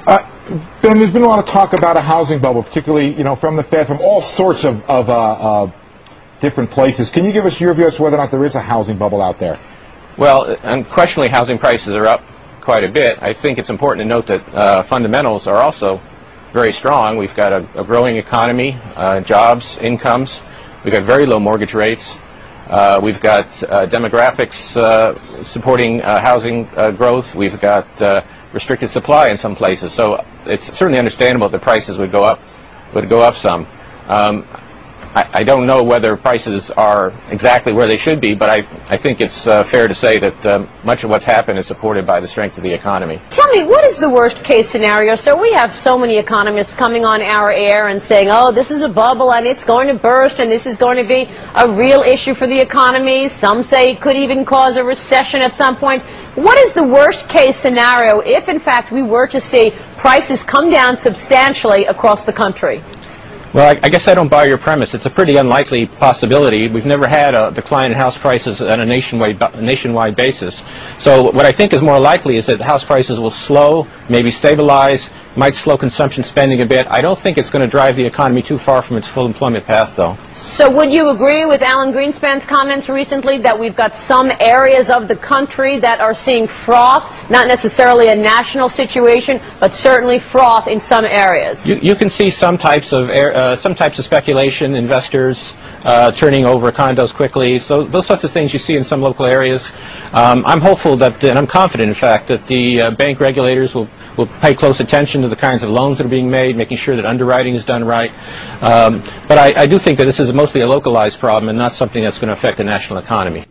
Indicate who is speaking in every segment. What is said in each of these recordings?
Speaker 1: Ben, there's been a lot of talk about a housing bubble, particularly, from the Fed, from all sorts of different places. Can you give us your view as to whether or not there is a housing bubble out there?
Speaker 2: Well, unquestionably, housing prices are up quite a bit. I think it's important to note that fundamentals are also very strong. We've got a growing economy, jobs, incomes. We've got very low mortgage rates. We've got demographics supporting housing growth. We've got restricted supply in some places. So it's certainly understandable that prices would go up some. I don't know whether prices are exactly where they should be, but I think it's fair to say that much of what's happened is supported by the strength of the economy.
Speaker 3: Tell me, what is the worst case scenario? So we have so many economists coming on our air and saying, oh, this is a bubble and it's going to burst and this is going to be a real issue for the economy. Some say it could even cause a recession at some point. What is the worst case scenario if, in fact, we were to see prices come down substantially across the country?
Speaker 2: Well, I guess I don't buy your premise. It's a pretty unlikely possibility. We've never had a decline in house prices on a nationwide basis. So what I think is more likely is that house prices will slow, maybe stabilize, might slow consumption spending a bit. I don't think it's going to drive the economy too far from its full employment path, though.
Speaker 3: So would you agree with Alan Greenspan's comments recently that we've got some areas of the country that are seeing froth, not necessarily a national situation, but certainly froth in some areas?
Speaker 2: You can see some types of speculation, investors turning over condos quickly. So those sorts of things you see in some local areas. I'm hopeful that, and I'm confident, in fact, that the bank regulators will pay close attention to the kinds of loans that are being made, making sure that underwriting is done right. But I do think that this is mostly a localized problem and not something that's going to affect the national economy.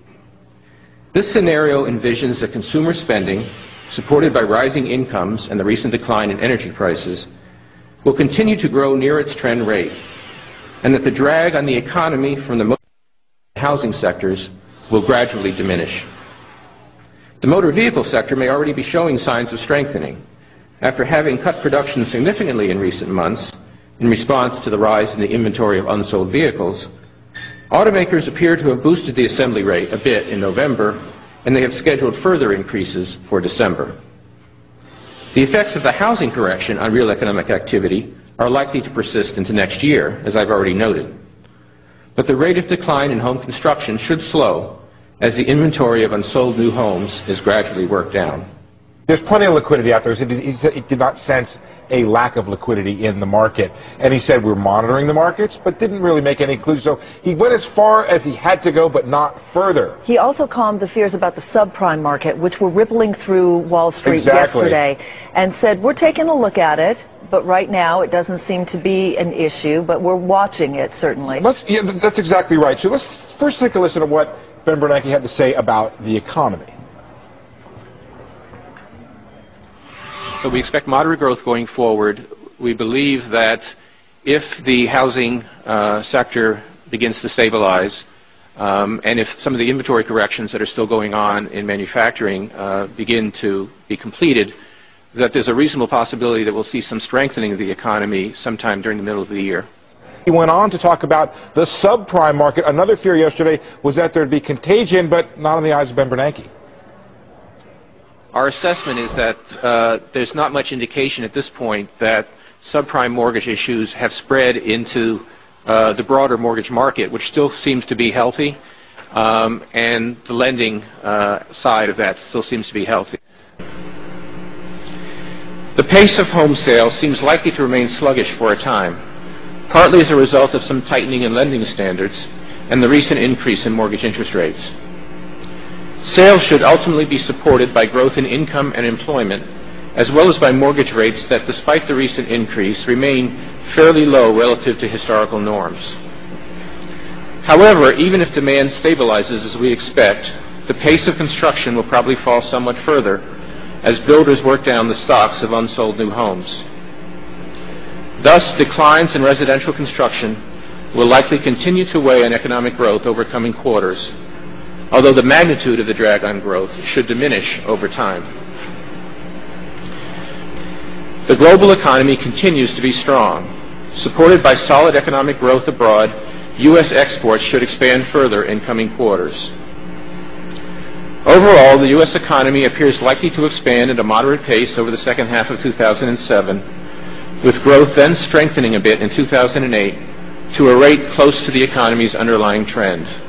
Speaker 4: This scenario envisions that consumer spending, supported by rising incomes and the recent decline in energy prices, will continue to grow near its trend rate, and that the drag on the economy from the motor and housing sectors will gradually diminish. The motor vehicle sector may already be showing signs of strengthening. After having cut production significantly in recent months in response to the rise in the inventory of unsold vehicles, automakers appear to have boosted the assembly rate a bit in November, and they have scheduled further increases for December. The effects of the housing correction on real economic activity are likely to persist into next year, as I've already noted. But the rate of decline in home construction should slow as the inventory of unsold new homes is gradually worked down.
Speaker 1: There's plenty of liquidity out there. He did not sense a lack of liquidity in the market. And he said we're monitoring the markets, but didn't really make any clues. So he went as far as he had to go, but not further.
Speaker 5: He also calmed the fears about the subprime market, which were rippling through Wall Street yesterday, and said we're taking a look at it, but right now it doesn't seem to be an issue, but we're watching it, certainly.
Speaker 1: Yeah, that's exactly right. So let's first take a listen to what Ben Bernanke had to say about the economy.
Speaker 4: So we expect moderate growth going forward. We believe that if the housing sector begins to stabilize, and if some of the inventory corrections that are still going on in manufacturing begin to be completed, that there's a reasonable possibility that we'll see some strengthening of the economy sometime during the middle of the year.
Speaker 1: He went on to talk about the subprime market. Another fear yesterday was that there'd be contagion, but not in the eyes of Ben Bernanke.
Speaker 4: Our assessment is that there's not much indication at this point that subprime mortgage issues have spread into the broader mortgage market, which still seems to be healthy, and the lending side of that still seems to be healthy. The pace of home sales seems likely to remain sluggish for a time, partly as a result of some tightening in lending standards and the recent increase in mortgage interest rates. Sales should ultimately be supported by growth in income and employment, as well as by mortgage rates that, despite the recent increase, remain fairly low relative to historical norms. However, even if demand stabilizes as we expect, the pace of construction will probably fall somewhat further as builders work down the stocks of unsold new homes. Thus, declines in residential construction will likely continue to weigh on economic growth over coming quarters, although the magnitude of the drag on growth should diminish over time. The global economy continues to be strong. Supported by solid economic growth abroad, U.S. exports should expand further in coming quarters. Overall, the U.S. economy appears likely to expand at a moderate pace over the second half of 2007, with growth then strengthening a bit in 2008 to a rate close to the economy's underlying trend.